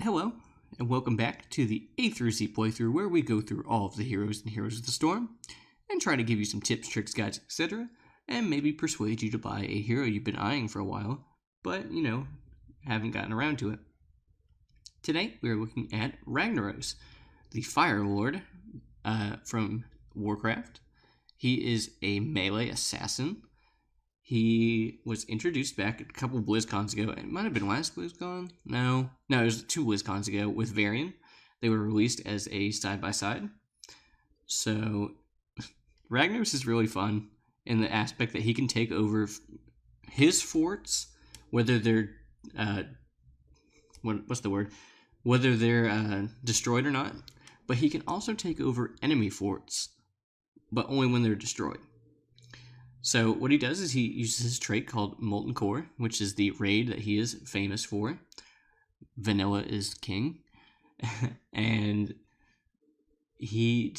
Hello, and welcome back to the A through Z playthrough, where we go through all of the heroes and Heroes of the Storm, and try to give you some tips, tricks, guides, etc., and maybe persuade you to buy a hero you've been eyeing for a while, but, haven't gotten around to it. Today, we are looking at Ragnaros, the Firelord from Warcraft. He is a melee assassin. He was introduced back a couple BlizzCons ago. It might have been last BlizzCon. No, it was 2 BlizzCons ago with Varian. They were released as a side-by-side. So, Ragnaros is really fun in the aspect that he can take over his forts, whether they're, whether they're destroyed or not. But he can also take over enemy forts, but only when they're destroyed. So what he does is he uses his trait called Molten Core, which is the raid that he is famous for. Vanilla is king. And he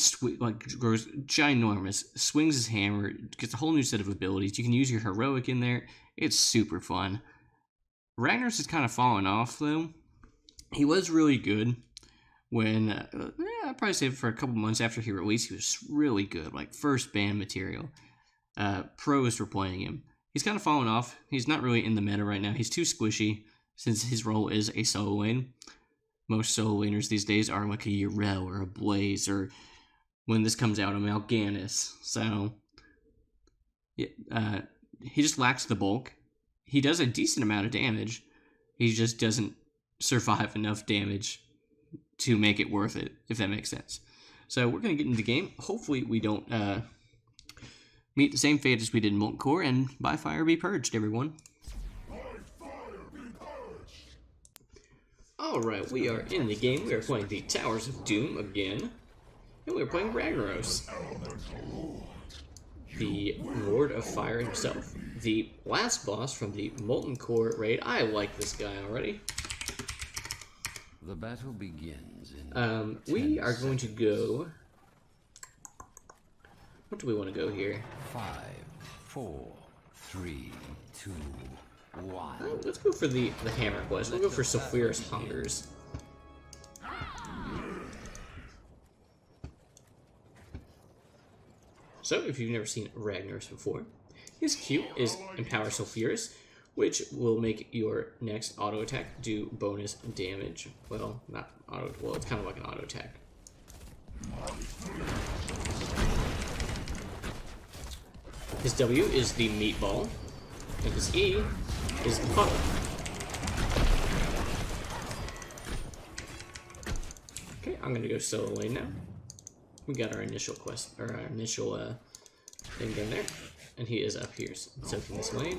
grows ginormous, swings his hammer, gets a whole new set of abilities. You can use your heroic in there. It's super fun. Ragnaros has kind of fallen off, though. He was really good when, I'd probably say for a couple months after he released, he was really good, like first ban material. Pros were playing him. He's kind of fallen off. He's not really in the meta right now. He's too squishy since his role is a solo lane. Most solo laners these days are like a Urel or a Blaze, or when this comes out, a Mal'Ganis. So, he just lacks the bulk. He does a decent amount of damage. He just doesn't survive enough damage to make it worth it, if that makes sense. So we're going to get into the game. Hopefully we don't meet the same fate as we did in Molten Core, and by fire be purged, everyone. Alright, we are in the game. We are playing the Towers of Doom again. And we are playing Ragnaros, the Lord of Fire himself. The last boss from the Molten Core raid. I like this guy already. The battle begins in we are going to go... What do we want to go here? 5, 4, 3, 2, 1. Let's go for the hammer quest. We'll go for Sulfurus Hungers. So, if you've never seen Ragnaros before, his Q is Empower Sulfurus, which will make your next auto attack do bonus damage. Well, not auto. Well, it's kind of like an auto attack. His W is the meatball, and his E is the puddle. Okay, I'm gonna go solo lane now. We got our initial quest, or our initial thing down there, and he is up here soaking this lane.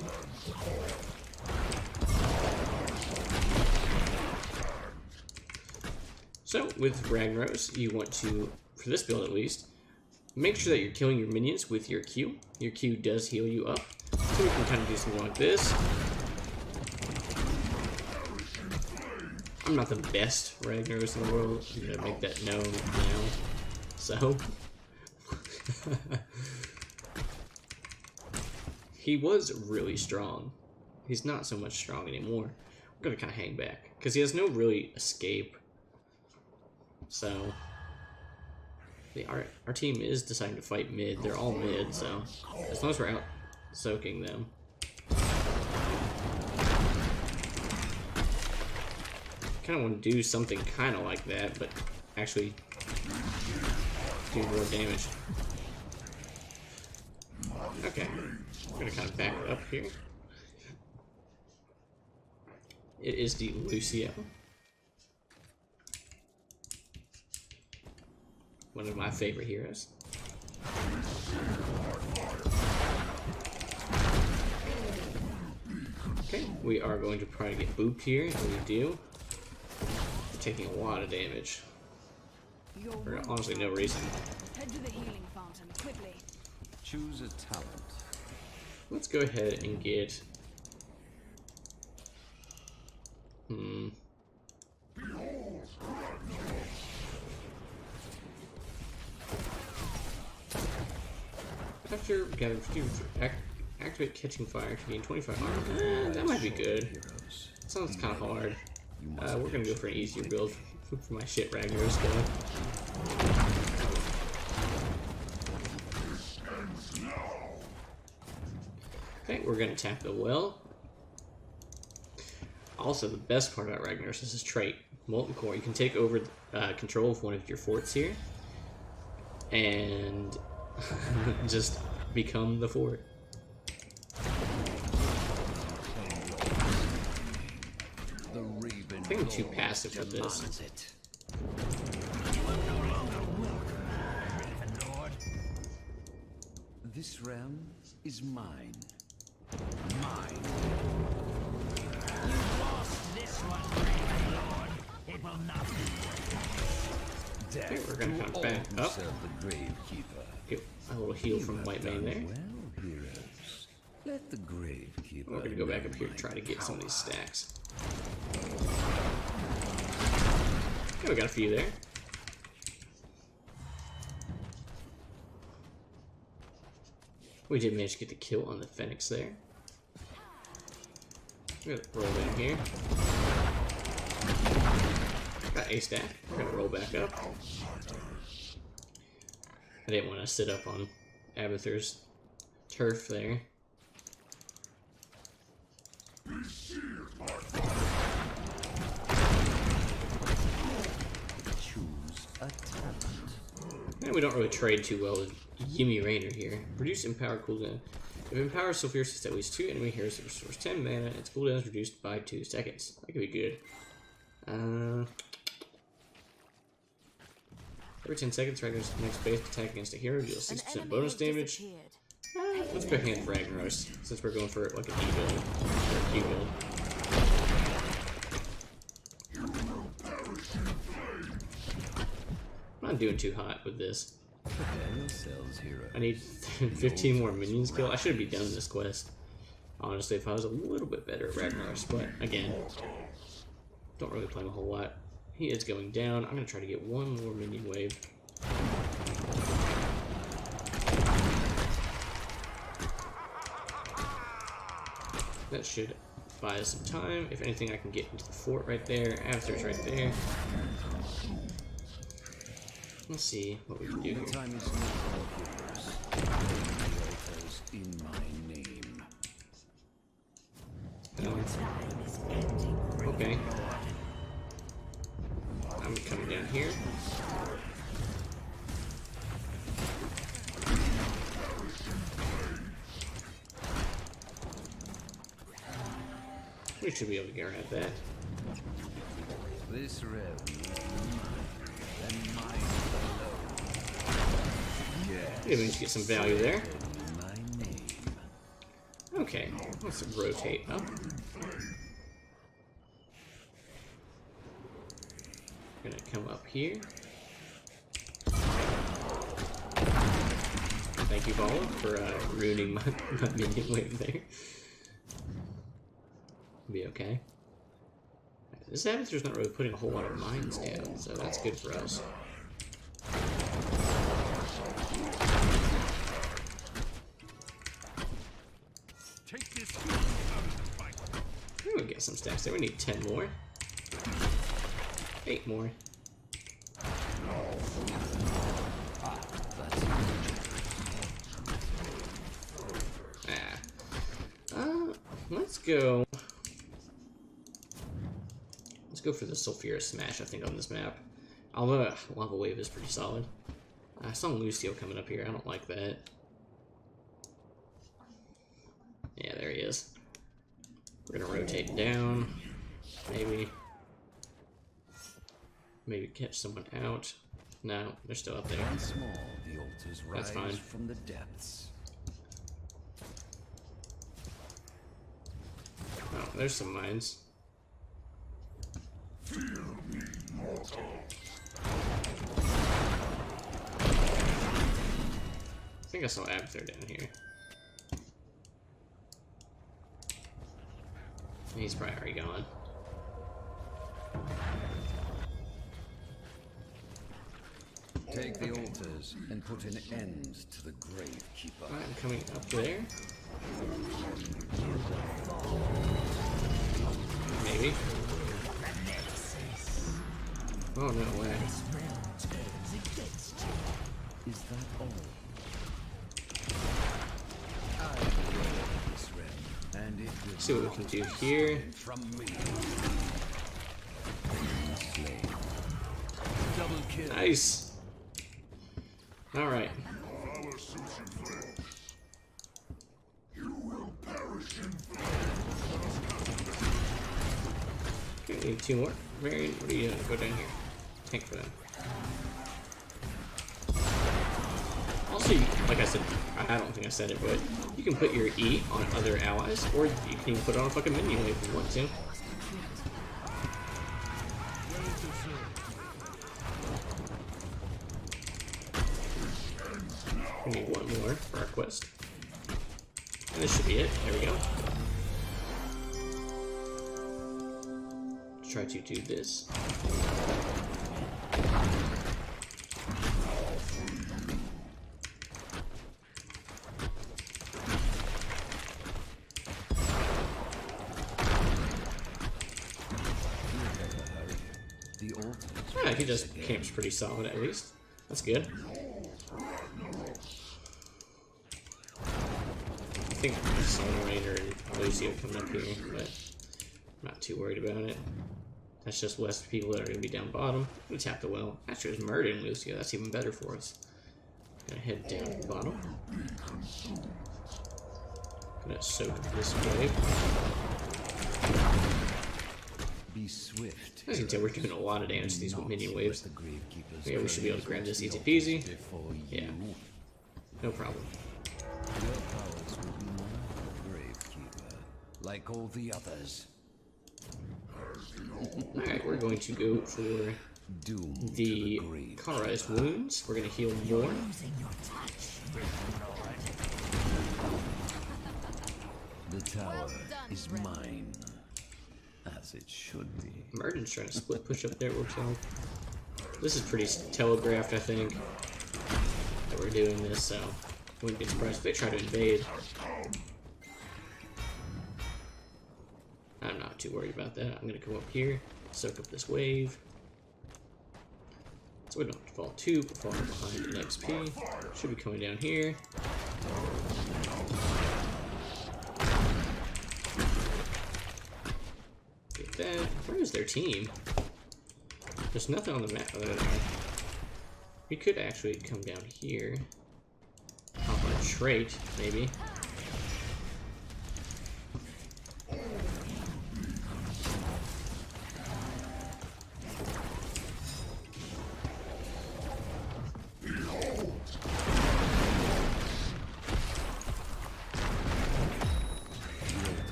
So with Ragnaros, you want to, for this build at least, make sure that you're killing your minions with your Q. Your Q does heal you up. So we can kind of do something like this. I'm not the best Ragnaros in the world. I'm going to make that known now. So. He was really strong. He's not so much strong anymore. We're going to kind of hang back, because he has no really escape. So. Our team is deciding to fight mid. They're all mid, so as long as we're out soaking them. Kind of want to do something kind of like that, but actually do more damage. Okay, we're gonna kind of back up here. It is the Lucio. One of my favorite heroes. Okay, we are going to try to get booped here, and we do. We're taking a lot of damage. For honestly no reason. Head to the healing fountain quickly. Choose a talent. Let's go ahead and get... After activate catching fire to gain 25 armor. That might be good. Sounds kind of hard. We're gonna go for an easier build for my shit Ragnaros guy. Okay, we're gonna tap the well. Also, the best part about Ragnaros is his trait, Molten Core. You can take over control of one of your forts here, and just become the fort. I think I'm too passive with this. This realm is mine. Mine. You've lost this one, Firelord. It will not be. Okay, we're gonna come back up. The Gravekeeper. Get a little heal from White Mane there. Well, heroes. Let the Gravekeeper. We're gonna go back up here to try to get some of these stacks. Okay, we got a few there. We did manage to get the kill on the Phoenix there. We're gonna roll in here. Got a stack. We're gonna roll back up. I didn't want to sit up on Abathur's turf there. Choose a talent. And we don't really trade too well with Yimi Rainer here. Reduce Empower cooldown. If Empower Sulfurus hits at least 2 enemy heroes, it restores 10 mana. Its cooldown is reduced by 2 seconds. That could be good. Every 10 seconds, Ragnaros makes base attack against a hero, deals 6% bonus damage. Let's go hand for Ragnaros, since we're going for like an E build, or a Q build. I'm not doing too hot with this. Prepare yourselves, hero. I need 15 more minions killed. I should be done this quest, honestly, if I was a little bit better at Ragnaros, but again, don't really play him a whole lot. He is going down. I'm going to try to get one more minion wave. That should buy us some time. If anything, I can get into the fort right there. Avatar's right there. Let's see what we can do here. Time is now, heroes. In my name. Okay. I'm coming down here. We should be able to get around that. This realm is mine, and mine alone. Yes. Maybe we need to get some value there. In my name. Okay, let's rotate up. Gonna come up here. Thank you, Bala, for ruining my minion wave there. Be okay. This Avatar's not really putting a whole lot of mines down, so that's good for us. Take this out of the fight. We get some stacks there. We need 10 more. 8 more. Let's go. Let's go for the Sulfurus Smash, I think, on this map. Although Lava Wave is pretty solid. I saw Lucio coming up here. I don't like that. Yeah, there he is. We're gonna rotate down. Maybe catch someone out. No, they're still up there. Once more, the altars That's fine. rise from the depths. Oh, there's some mines. I think I saw Abther down here. He's probably already gone. Take the altars and put an end to the Gravekeeper. Alright, I'm coming up there. Maybe. Oh, no way. This realm turns against you. Is that all? I will this realm, and it will See what we can do here. from me. Slain. Double kill. Nice. All right. Okay, we need 2 more. Marion, what are you doing? Go down here. Tank for them. Also, like I said, I don't think I said it, but you can put your E on other allies, or you can even put it on a fucking minion if you want to. We need 1 more for our quest. And this should be it. There we go. Let's try to do this. Yeah, he just camps pretty solid at least. That's good. I think Sun Rainer and Lucio coming up here, but I'm not too worried about it. That's just less people that are going to be down bottom. I'm going to tap the well. Actually, there's Murder and Lucio. That's even better for us. Gonna head down to the bottom. Gonna soak this wave. Be swift. As you can tell, we're doing a lot of damage to these minion waves. Yeah, we should be able to grab this easy peasy. Yeah, no problem. Your powers will be mine, Gravekeeper, like all the others. Alright, we're going to go for Doom the cauterized wounds. We're going to heal more. Losing your touch. The tower Well done, is friend. mine, as it should be. Merden's trying to split push up there. Works out. This is pretty telegraphed, I think, that we're doing this, so wouldn't be surprised if they try to invade. I'm not too worried about that. I'm going to come up here, soak up this wave. So we don't have to fall too far behind in XP. Should be coming down here. Get that. Where is their team? There's nothing on the map other than that. We could actually come down here. Hop on a trait, maybe.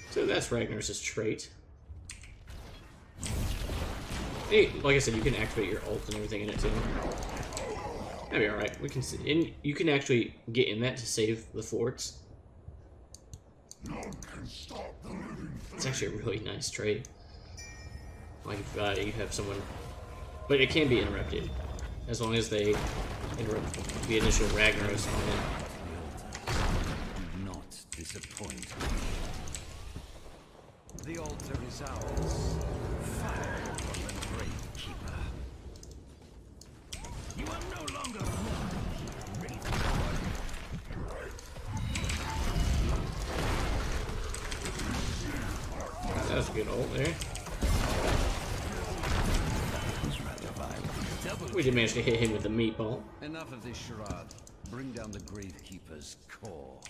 So that's Ragnaros' trait. Hey, like I said, you can activate your ult and everything in it too. That'd be alright. We can see, and you can actually get in that to save the forts. It's actually a really nice trait. Like if you have someone, but it can be interrupted as long as they interrupt the initial Ragnaros on it. Do not disappoint me. The altar is ours. Fire from the Gravekeeper. You are no longer alone. Raven. That was a good ult there. Who's rather violent? We did manage to hit him with the meatball. Enough of this charade. Bring down the Gravekeeper's core.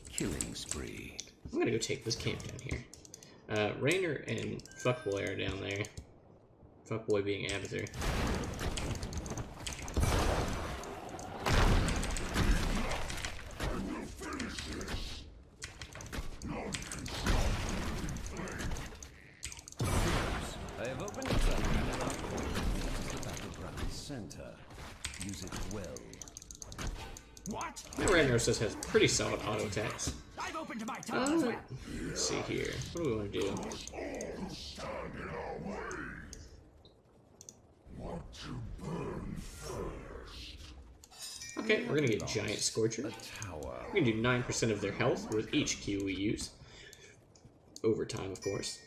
Killing spree. I'm gonna go take this camp down here. Rainer and Fuckboy are down there. Fuckboy being Abathur. I have opened it up the battleground center. Use it well. What? Now Ragnaros has pretty solid auto attacks. I've opened my tongue. Let's see here. What do we want to do? Okay, we're gonna get Giant Scorcher. A tower. We can do 9% of their health with each Q we use. Over time, of course.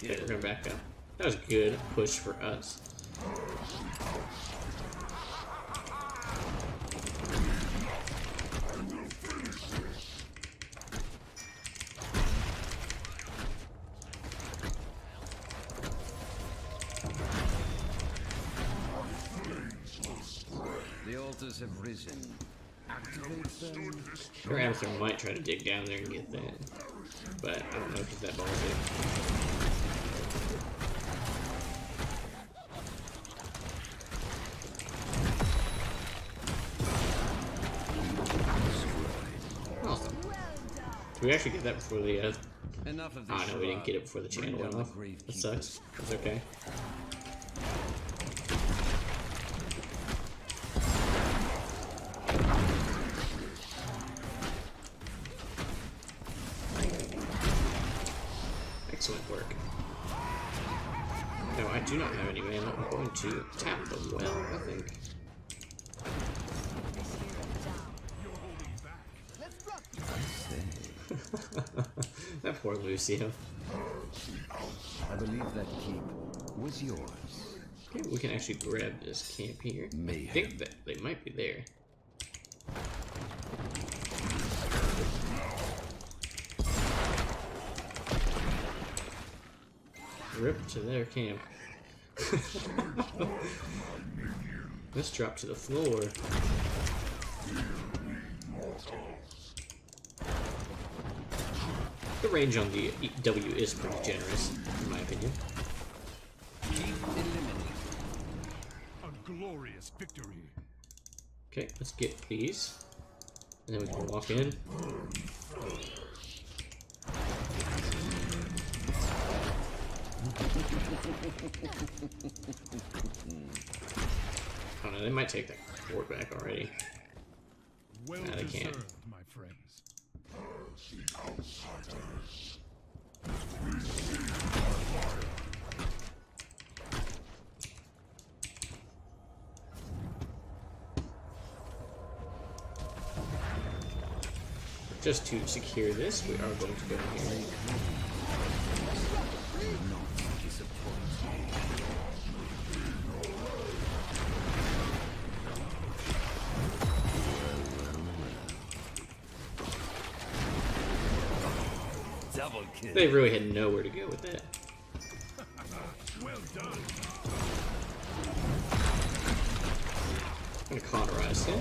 Okay, we're gonna back up. That was a good push for us. The altars have risen. Activate them. Their Avatar might try to dig down there and get that, but I don't know if he's that ballsy. Awesome. Did we actually get that before the Enough of oh this. no, we didn't get it before the channel went off. That sucks. It's okay. Excellent work. No, I do not have any mana. I'm going to tap the well, I think. That poor Lucio. I believe that keep was yours. Okay, we can actually grab this camp here. I Mayhem. think that they might be there. Rip to their camp. Let's drop to the floor. The range on the W is pretty generous, in my opinion. A glorious victory. Okay, let's get these. And then we can walk in. Oh no, they might take that fort back already. Well No, they can't. deserved, my friends. Just to secure this, we are going to go here. Double kill. They really had nowhere to go with that. Well done. I'm gonna cauterize him.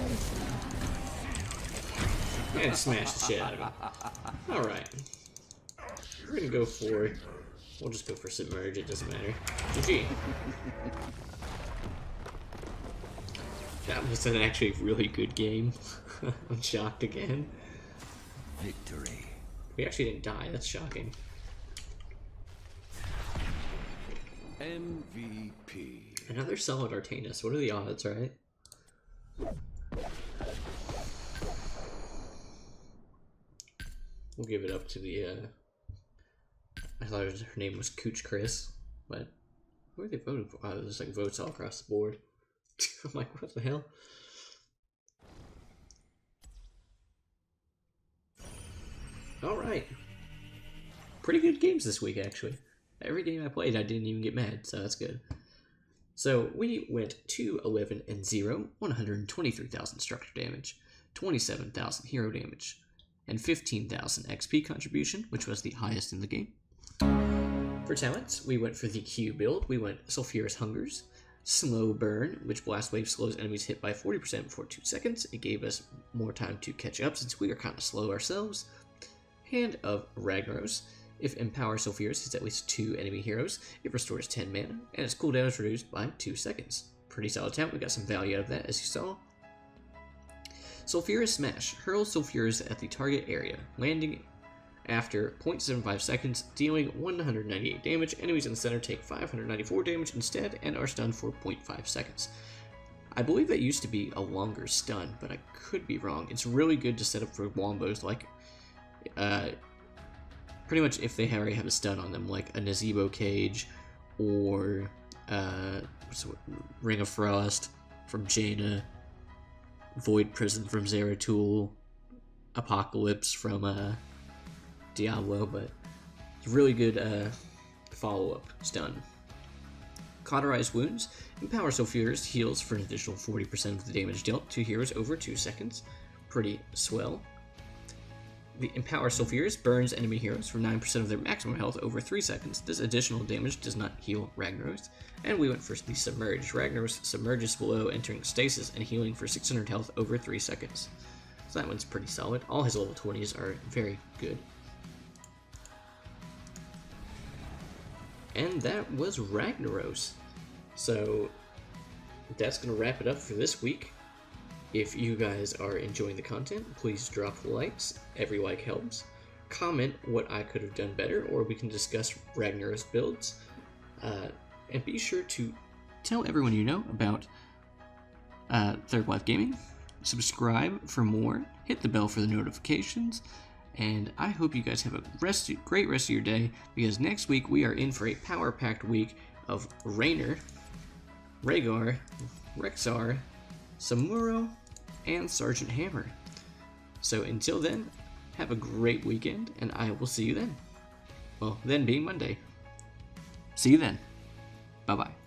And smash the shit out of him. Alright. We're gonna go for... We'll just go for Submerge, it doesn't matter. GG. That was an actually really good game. I'm shocked again. Victory. We actually didn't die, that's shocking. MVP. Another solid Artanis. What are the odds, right? We'll give it up to the, I thought her name was Cooch Chris, but who are they voting for? Oh, there's like votes all across the board. I'm like, what the hell? Alright. Pretty good games this week, actually. Every game I played, I didn't even get mad, so that's good. So, we went 2-11-0, 123,000 structure damage, 27,000 hero damage, and 15,000 XP contribution, which was the highest in the game. For talents, we went for the Q build. We went Sulfurus Hungers, Slow Burn, which Blast Wave slows enemies hit by 40% before 2 seconds. It gave us more time to catch up since we are kind of slow ourselves. Hand of Ragnaros. If Empower Sulfurus hits at least 2 enemy heroes, it restores 10 mana, and its cooldown is reduced by 2 seconds. Pretty solid talent, we got some value out of that, as you saw. Sulfurus Smash. Hurl Sulfurus at the target area, landing after 0.75 seconds, dealing 198 damage. Enemies in the center take 594 damage instead and are stunned for 0.5 seconds. I believe that used to be a longer stun, but I could be wrong. It's really good to set up for wombos, like, pretty much if they already have a stun on them, like a Nazebo Cage, or, Ring of Frost from Jaina, Void Prison from Zeratul, Apocalypse from, Diablo, but it's really good, follow-up stun. Cauterized Wounds. Empower Sulfurus heals for an additional 40% of the damage dealt to heroes over 2 seconds. Pretty swell. The Empower Sulfurus burns enemy heroes for 9% of their maximum health over 3 seconds. This additional damage does not heal Ragnaros. And we went for the Submerge. Ragnaros submerges below, entering stasis and healing for 600 health over 3 seconds. So that one's pretty solid. All his level 20s are very good. And that was Ragnaros. So that's going to wrap it up for this week. If you guys are enjoying the content, please drop likes. Every like helps. Comment what I could have done better, or we can discuss Ragnaros builds. And be sure to tell everyone you know about Thurblife Gaming. Subscribe for more. Hit the bell for the notifications. And I hope you guys have a great rest of your day, because next week we are in for a power-packed week of Raynor, Rhaegar, Rexxar, Samuro, and Sergeant Hammer. So until then, have a great weekend, and I will see you then. Well, then being Monday. See you then. Bye-bye.